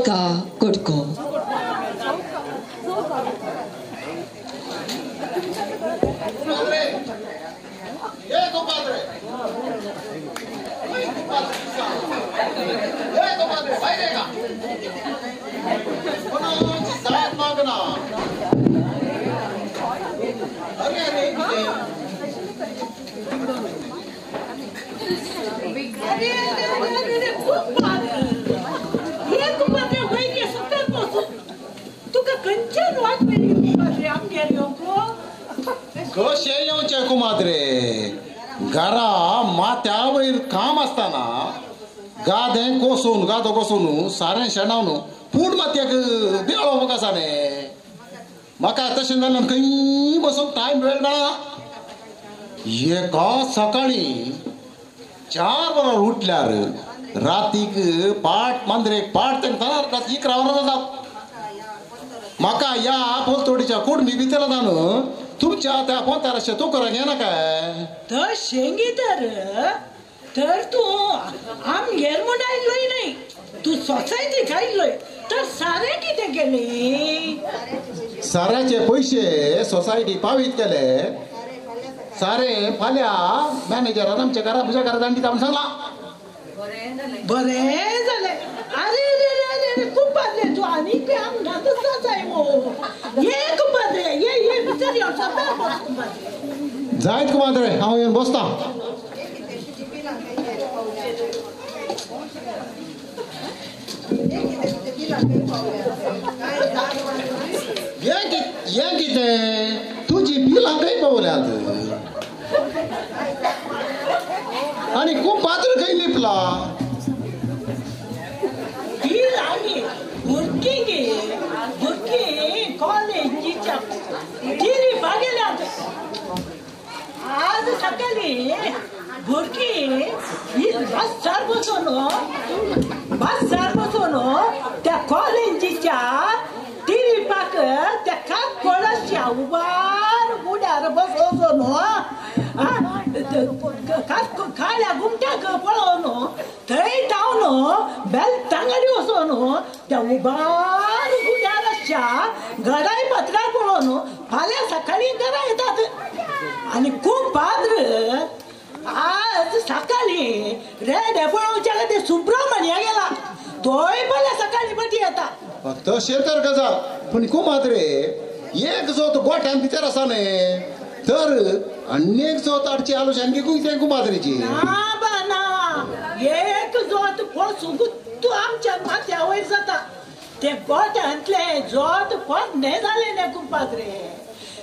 का कुडको कशे येवचे कुमात्रे घरा माथ्यावयर काम असताना गादें कोसून गादो कोसून सारें शेणावन पूण मातयेक बेळो कसा न्ही म्हाका तशें जाल्यार खंय बसून टायम वेळ मेळना एका सकाळी 4 वरां उठल्यार रातीक पाट मांद्रेक पाट तेंकां 11 वरां जातात म्हाका या पोलतोडीच्या कुडमी भितर जावन तुमच्या त्या पोतार शेतू करा घे ना काय तर शेंगी तर तू आमगेर म्हूण आयलोय नाही तू सोसायटीक आयलोय तर सारे कितें केले साऱ्याचे पैसे सोसायटी पावीत केले सारे फाल्या मॅनेजरान आमच्या घरा तुझ्या घरा धाडली म्हणून सांगला बरें जालें अरे रे रे खूब बादले तू आनी पे आमगातच जाय मो ये कुंभाद्रे ये भितर यो सदां बस कुंभाद्रे जायत कुमात्रे हांव येवन बसता ये कितें तुजी बिलां खंय पावल्यात आनी कुंभाद्रे खंय लिपला भुरगी कॉलेजीच्या तिरी बागेल्यात आज सकाळी भुरगी बसचार बसून त्या कॉलेजीच्या तिरी पाक त्या काक कोळाच्या उबार बुड्यार बसोन काळ्या गुमट्याक पळोवन थंय धांवन बेलतांगडी वचोन त्या उबार बुड्याराच्या घराय पत्रार पळोवन फाल्यां सकाळी घरा येतात आनी कुंभाद्र आज सकाळी रेडे पळोवच्या खातीर सुब्रमण्या गेला तोय फाल्यां सकाळी फाटी येता तशें तर गजाल पूण कुंभाद्रे एक जोत गोठ्यान भितर आसा न्ही तर अन्य एक जोत हाडची आलोचना की तें कुंभाद्रेची एक जोत पळसून आमच्या माथ्या वयर जाता ते गोठ्यांतले जोत पोरणे जाले न्ही कुंभाद्रे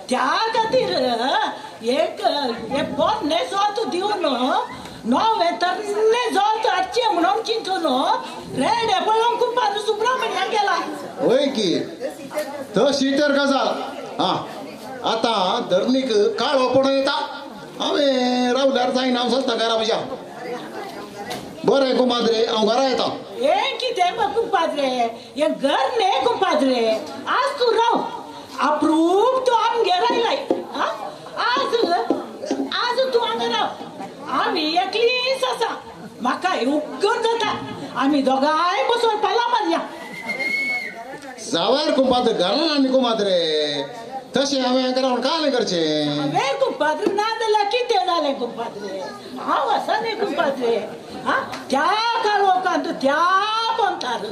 त्या खातीर एक पोरणे जोत दिवन नवे तरणे जोत हाडचे म्हणून चिंतून रेडे पळोवन कुंभाद्र सुब्रमण्या गेला होय की तशी तर गजाल हा आता धरणीक काळो पडून येता हांवें रावल्यार जायना हांव चलता घरा म्हज्या बरें कुंभाद्रे हांव घरा येता हे कितें कुंभाद्रे हे घर न्ही कुंभाद्रे आज तूं राव अप्रूप तूं आमगेर आयलाय आज तूं हांगा राव आमी एकलीच आसा म्हाका उपकार जाता आमी दोगांय बसून पाला मारया जावार कुंभाद्रे घरान आनी कुंभाद्रे तशें हांवें घरा कालें करचें हांवें कुंभाद्रे ना जाल्यार कितें जालें कुंभाद्रे हांव आसा न्ही कुंभाद्रे त्या काळोखांत त्या पंथार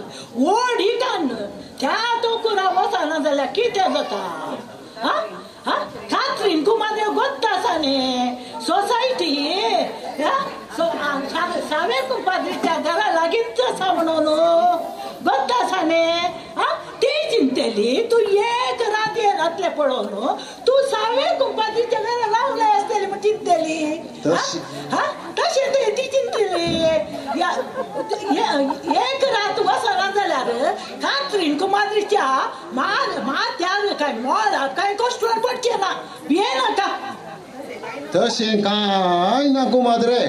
ओडीकान त्या तोकुरा वचना जाल्यार कितें जाता कात्रीन कुंभाद्रे गोत्ता आसा न्ही सोसायटी सावे कुंभाद्रेच्या घरा लागींच आसा म्हणून गोत्ता आसा न्ही ती चिंतेली तूं एक रात येरातले पळोवन तूं सावे कुंभाद्रेच्या घरा रावले आसतली म्हण चिंतेली तशें ती चिंतली एक रात वचना जाल्यार कात्रीन कुंभाद्रेच्या माथ्यार काय मोळार काय कश्टार पडचें ना भियेनाका तशें कांय ना कुंभाद्रे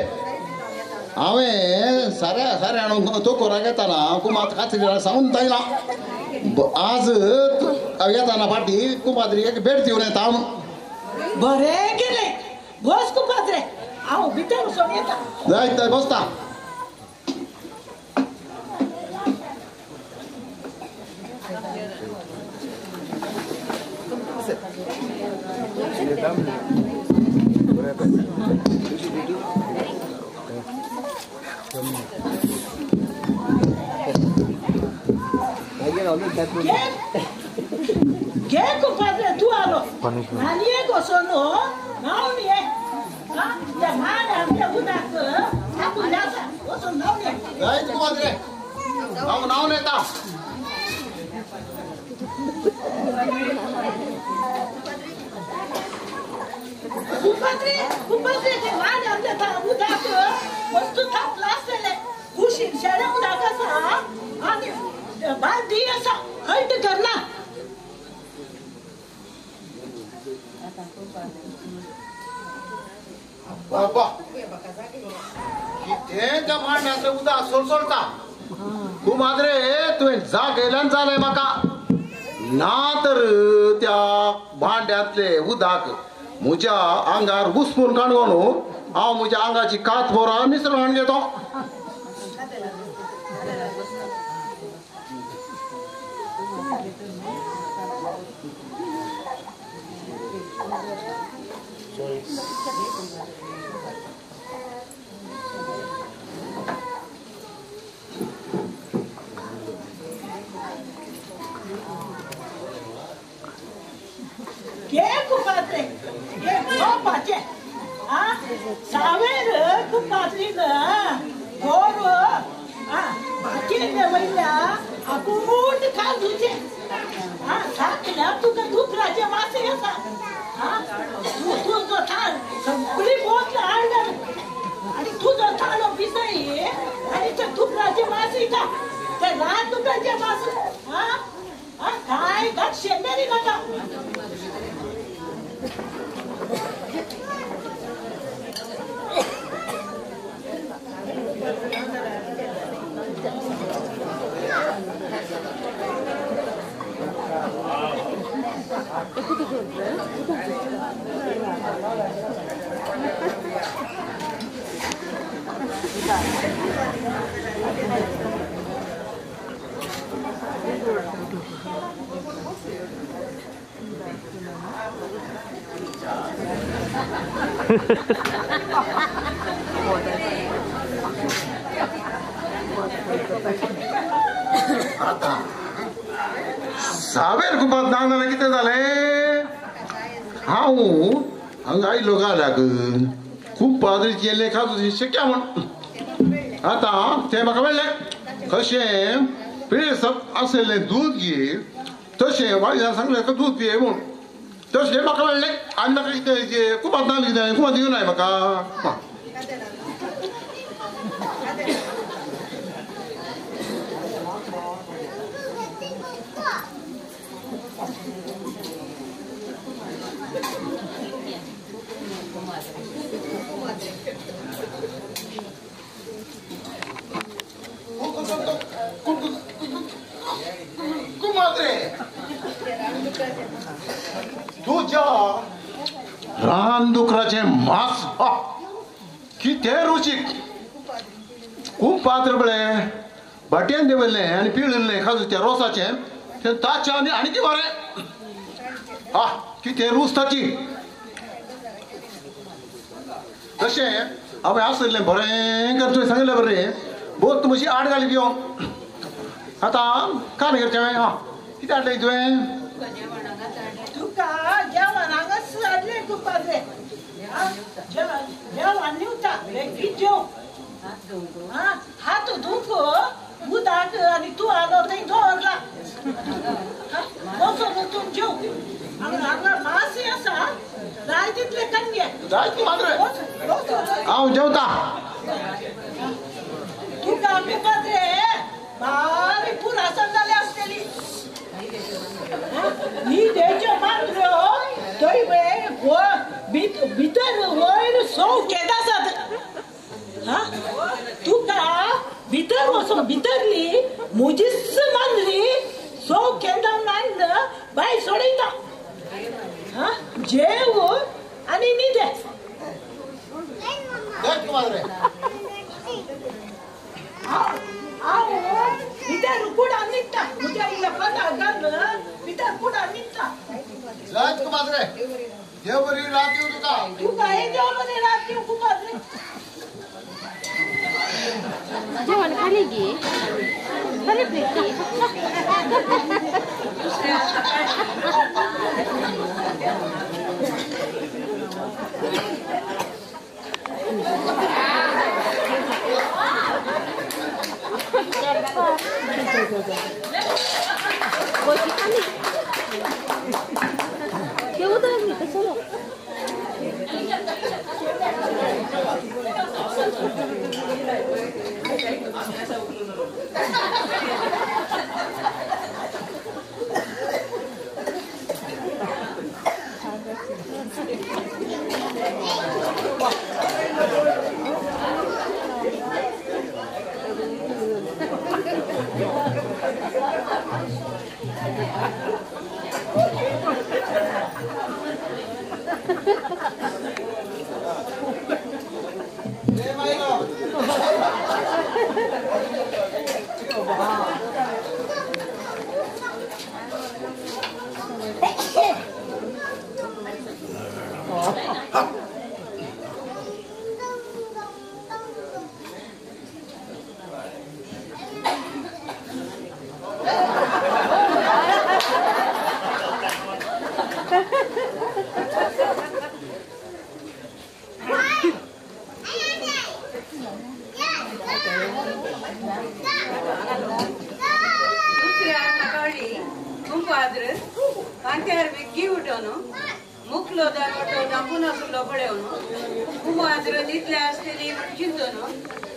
हांवें सारे हाडून तोकोरा घेताना कुंभार कात्रीला सांगून दायला आज येताना फाटी कुंभाद्रेक भेट दिवन येता बरें केलें बस कुंभाद्रे हांव भितर वचून येता जायत बसता Che compadre tu allo? Maniego sono? Non è. Ah, da mana mia budak. Aku lasa. Oso non è. Dai kumadre. Naon eta. Compadre de mana mia budak. Wastu tak lasele. Kushin shara budak sa. Ani बांधी ऐसा हल्ट करना बाबा किती त्या भांड्यातलं उदा सोडता कुमाद्रे तू जा गेल्यान झालंय माका ना तर त्या भांड्यातले उदाक मुझ्या अंगार घुसपून काढून हांव मुझ्या अंगाची कात बोरा निसरून घेतो Che compadre? Che compadre? Ah, sapere compadre goro. Ah, che ne vaya? Aku mudi kazu je. Ah, sakla tu kan tu raja mase asa. Ah, tu tan. Beli bot anda. Ani tu tan lo bisai. Ani tu raja mase ita. Te ran tu raja mase. Ah, ah, kai gat shenderi nata. आता सावेर कुपात नांगला किती झाले how हंग आयलो घालाक खूप पादरीचे लेखा तुझी शक्य म्हण आता ते म्हाका म्हणले कशें पिळेसप असलेले दूध घे तशें वायल्यान सांगलें का दूध पिये म्हूण तशें म्हाका म्हणलें आनी म्हाका कितें कुपात नांगलें कितें कुपात दिवं नाय म्हाका तुझ्या रानडुकराचे मांस किती रुचीक खूप पात्र बळे बाटयेन देवले आनी पिळिल्ले खाजूच्या रोसाचे ते ताचे आनी ती बरें किती रूच ताची तशें हांवें आसलें बरें कर तुवें सांगलें बरें बोत म्हशी आड घाली पिवोंक आतां कान करचें कितें हाडलें तुवें तुका जेवणांगच हाडलें कुपाद्रे जेवण निवता बेगीन जेव हात धुंक उदक आनी तूं आलो थंय दवरला वचून वचून जेव हांगा मासी आसा जाय तितले कन्ये जाय मात्र हांव जेवता तुका कुपाद्रे बारी पुरासन जाली आसतली नी देच्या मात्र थंय भितर वयर सौ केदां आसात तुका भितर वचून भितरली मुजीच मांद्री सौ केदां मांड भायर सोडयता जेव आनी न्हिदे हांव भितर कुडान न्हिदता म्हज्या इल्ल्या कुमाद्रे देवरी राती तुका तुका हे देवरी राती कुमाद्रे जेवण खाली घे बरे प्लेटी Boleh kali. Dia udah ni kesana.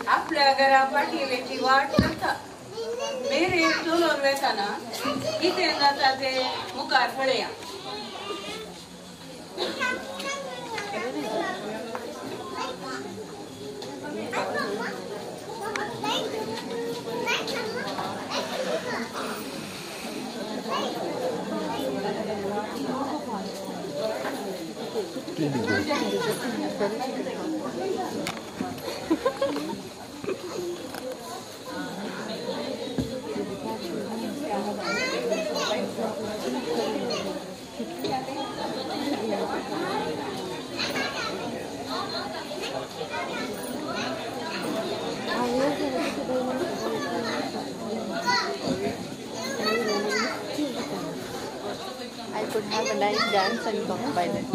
आपल्या घरा पाठीवेची वाट करता मेरे चोलोन वेताना कितें जाता ते मुखार पळया I could have a nice dance and talk by then.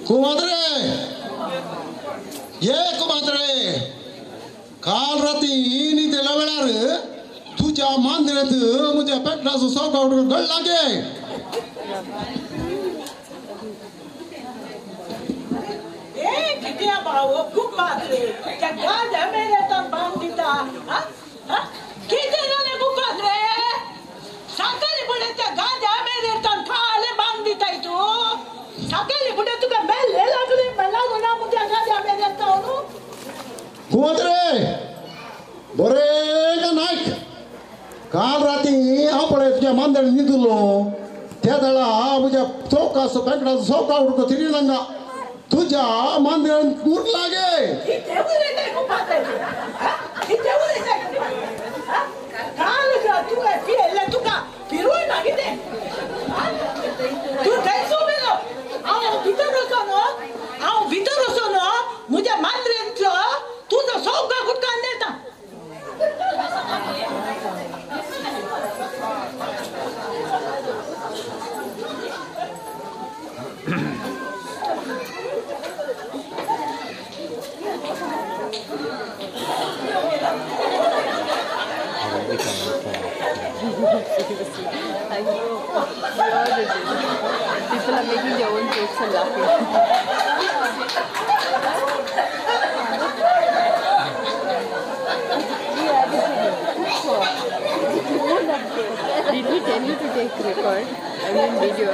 कुमाद्रे ये कुमाद्रे काल राती नीतेला वेळार तुझ्या मांदिरात म्हज्या पेटनाचो सोकावट गळ लागे किती भाऊ कुमाद्रे त्या गाड्या मेरे तर बांधिता किती झाले कुमाद्रे साखरी पुढे त्या गाड्या मेरे तर खाले बांधिताय तू साखरी पुढे तुका मेले लागले मला गुना मुद्या गाड्या मेरे तर कुमाद्रे बरे का नायक काल राती हांव पळय तुज्या मांदर न्हिदलो त्या दळा म्हज्या चौकाचो पेटनाचो सोकावट तिरिनांगा तुझ्या मांदिरांत कूट लागे तुका फिरवून मागिते तू थंयच उबेलो हांव भितर वचोन म्हज्या मांद्रेंतलो तुजो सौका गुटकान देता I know. People are making their own jokes and laughing. Did we tell you to take record? I mean video.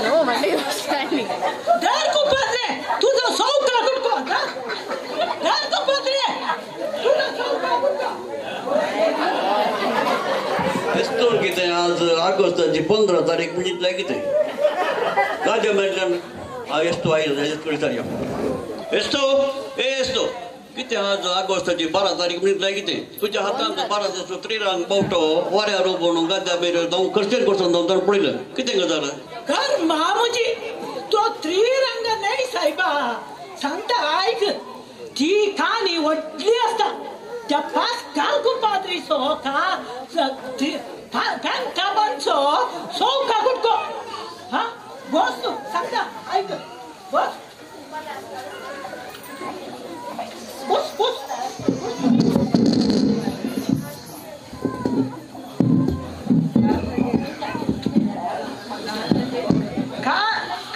No, Monday was standing. Dar compadre, tu do sauka gutko, dar compadre, tu do sauka gutko. Esto कितें आज ऑगस्टाची 15 तारीख म्हणितल्या कितें गाद्या मेळटल्यान हांव एस्तो आयलो कळटार यो एस्तो कितें आज ऑगस्टाची 12 तारीख म्हणितल्या कितें तुज्या हातांत 12 त्रिरंग बावटो वाऱ्यार उबोवन गाद्या मेरेन जावं खर्चेर करसून जावन पळयलं कितें गजाल कर मामूजी तो त्रिरंग नाही साहेबा सांगता ऐक ती कानी व्हडली असता त्या पाच कालकुपाद्रीचो काबांचो सो काकुटको हा बस तू सांगता ऐक बस बस बस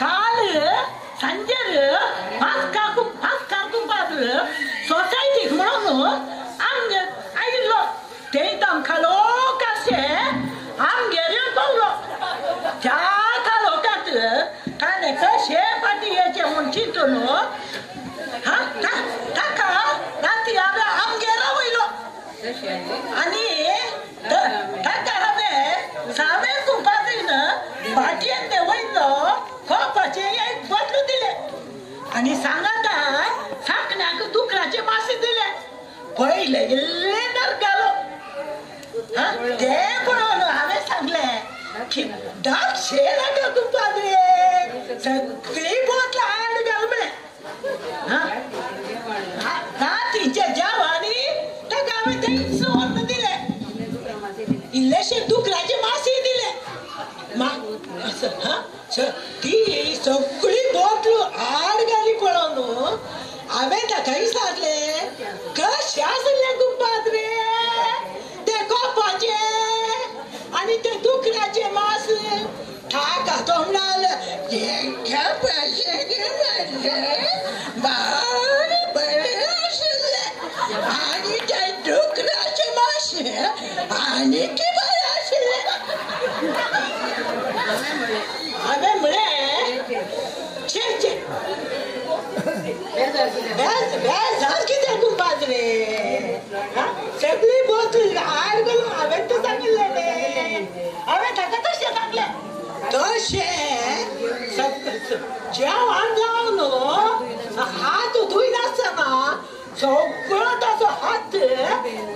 काल संजेर पाच काकुपाद्र सोसायटीक म्हणून आमग आयिल्लो तेयताम खालो कशे आमगेर पावलो त्या कालोकात ताणे कशे पाटयेचे म्हूण चिंतून हा ताका राती हांवें आमगेर वयलो आनी ताका हांवें सावे कुंपाद्रीन भाटयेन ते वयलो खोपाचे एक बटलू दिले आनी सांगाता साकण्याक दुकराचे मासे दिले पयले इल्ले नरकालो ते पळोवन हांवें सांगलें की धाकशे नाका कुंपाद्रे सगळी बोतलां आड घाल म्हळें रात्रीचे जेवणी ताका हांवें ते सोन्न दिले इल्लेशे दुकराचे मासे दिले ती सगळी बोटलू आड घाली पळोवन हांवें ताकाय सांगलें कशें आसले कुंपाद्रे ते कोपाचे आनी ते दुकराचे मास ताका तो म्हणालो एका पैशाचे बरे बरे आसले आनी ते दुकराचे मास आनी की बरे आसले हांवें म्हळें छे छे बेजार कितें कुंपाद्रे सगळी बोतल आड घालून हांवें तूं सांगिल्लें न्ही हांवें ताका तशें सांगलें तशें जेवण जावन हात धुयनासतना सगळो ताचो हात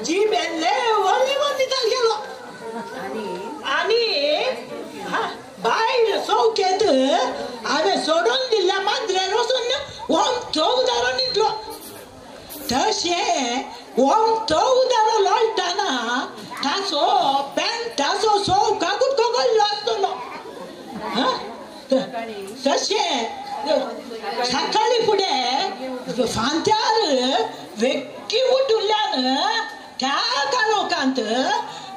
जिबेन लेवल लेवल दिता गेलो आनी भायर चौकेत हांवें सोडून दिल्ल्या मांद्रेर वचून ओमतो उदारो न्हिदलो तशें ओमतो उदारो लोळटाना ताचो पॅन्टाचो सौका गुटको गल्लो आसतलो तशें सकाळी फुडें फांत्यार वेक्की उठिल्ल्यान त्या कालोकांत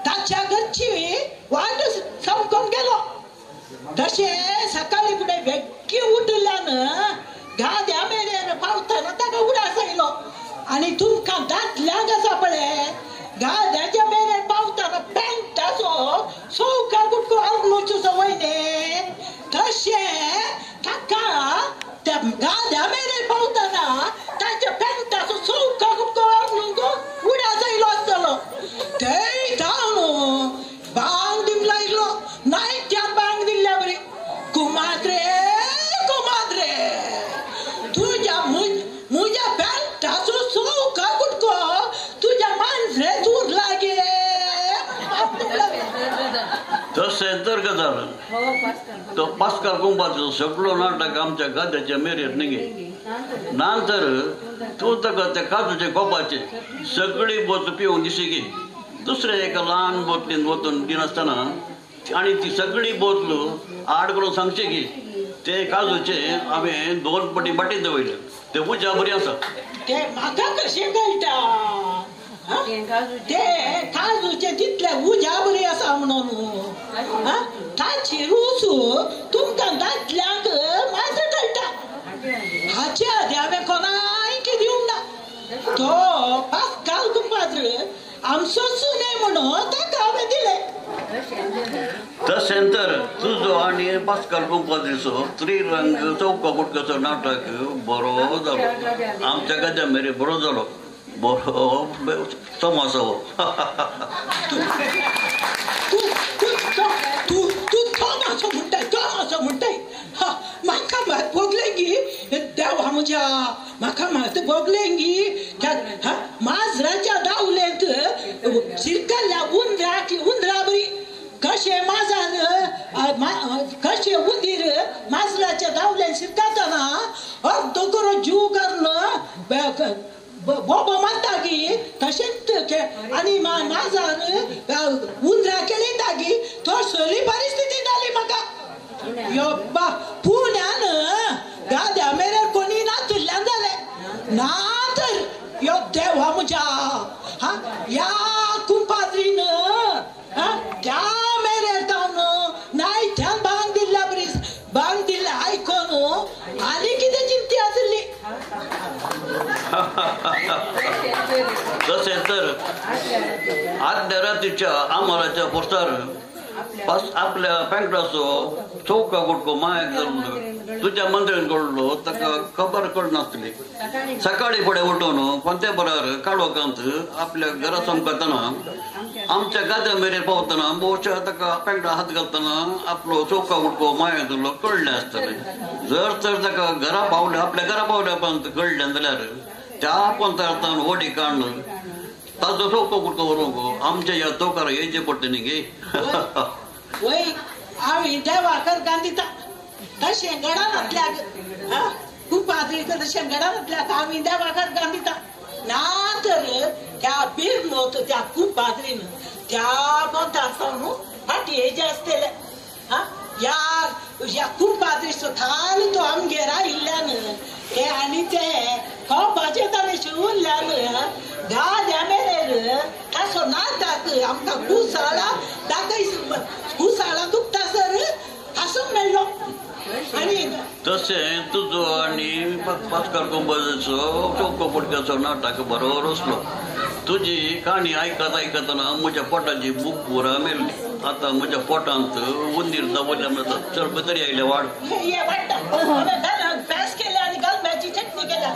ताच्या घरची वाट संपून गेलो तशें सकाळी फुडें वेक्की उठिल्ल्यान गाद्या मेरेन पावतना ताका उडास आयलो आनी तुमकां दादल्याक आसा पळय गाद्याच्या मेरेन पावतना पॅन्टाचो सौका गुटको आवडूचो सवय न्ही तशें ताका त्या गाद्या मेरेन पावतना ताच्या पॅन्टाचो सौका गुटको आवडूंक उडास आयलो आसतलो थंय जावन बांग दिवंक लागलो नायत्यान बांग दिल्ल्या बरी कुमाद्रे कुमाद्रे तुझ्या मुझ्या पॅन्टाचो सौका गुटको तुझ्या मांजरेच उरला गे तशें तर गजाल तो पास्काल कुंपाचो सगळो नाटक आमच्या गाद्याच्या मेरेर न्ही नंतर तूं ताका त्या काजूचे कोपाचे सगळी बोत पिवून दिशी गे दुसऱ्या एका ल्हान बोटलीन वचून दिनासतना आनी ती सगळी बोतलो आड करून सांगचे की ते काजूचे हांवें 2 पटी बाटीन दवरले ते उज्या बरी आसा ते म्हाका कशें कळटा ते काजूचे तितले उज्या बरी आसा म्हणून ताची रूच तुमकां दादल्यांक मात्र कळटा हाचे आदी हांवें कोणाक दिवंक ना तो पास्काल कुंपाद्र आमचो सुने म्हणून ताका हांवें दिले तशें तर तुजो आनी पास्काल कुंपाद्रीचो त्रिरंग चौका गुटकाचो नाटक बरो जालो आमच्या गाद्या मेरेन बरो जालो बरो तमासो तूं मुजा म्हाका मात बोगलेंगी माजराच्या दावलेंत शिरकल्ल्या उंदरा बरी कशे माजर कशे उंदीर माजराच्या दावल्यान शिरकातना अर्द करो जीव करून बोबो म्हणटा की तशेंच आनी माजर उंदरा केली तागी तसली परिस्थिती जाली म्हाका योब्बा पुण्यान गाद्या मेरेर कोणी नाचुल्ल्यान जाले ना तर यो देवा म्हज्या या कुंपाद्रीन त्या मेरेर जावन नायथ्यान बांग दिल्ल्या बरी बांग दिल्ले आयकोन आनी कितें चिंती आसली तसे तर आदल्या रात्रीच्या आमाराच्या पोस्टार आपल्या पॅन्टाचो चौका गुटको मायाक धरलो तुझ्या मंत्र्यान कडलो ताका खबर कळनासली सकाळी फुडें उठून कोणत्या बरार काळोखांत आपल्या घरा चमकतना आमच्या गाद्या मेरेर पावतना बहुशा ताका पॅन्टा हात घालतना आपलो चौका गुटको मायाक धरलो कळलें आसतलें जर तर ताका घरा पावले आपल्या घरा पावल्या पर्यंत कळलें जाल्यार त्या पंथार्थान वडी काडून ताजो चौको गुटको व्हरूंक आमच्या ह्या चौकार येवचें पडटा न्ही गे वय हांवें देवाकर गांदिता तशें गडांतल्याक खूब पाद्रीक तशें गडांतल्याक हांवें देवाकर गांदिता ना तर त्या बिरलो त्या खूब पाद्रीन त्या पंथार्थान फाटी हेजे आसतले या खूब पाद्रीचो थाल तो आमगेर आयिल्ल्यान ते आनी ते खावपाचें ताणें शिवल्ल्यान गाद्या मेरेर ताचो नाताक आमकां कुसाळा दाखय कुसाळा दुखता सर हांसूंक मेळ्ळो आनी तशें तुजो आनी भास्कर कुंभारचो चौको फुडक्याचो नाटक बरो रचलो तुजी काणी आयकत आयकतना म्हज्या पोटाची भूक पुरा मेळ्ळी आतां म्हज्या पोटांत उंदीर दवरल्या म्हणटा चड तरी आयले वाड हे वाडटा पेस केले आनी गलम्याची चटणी केल्या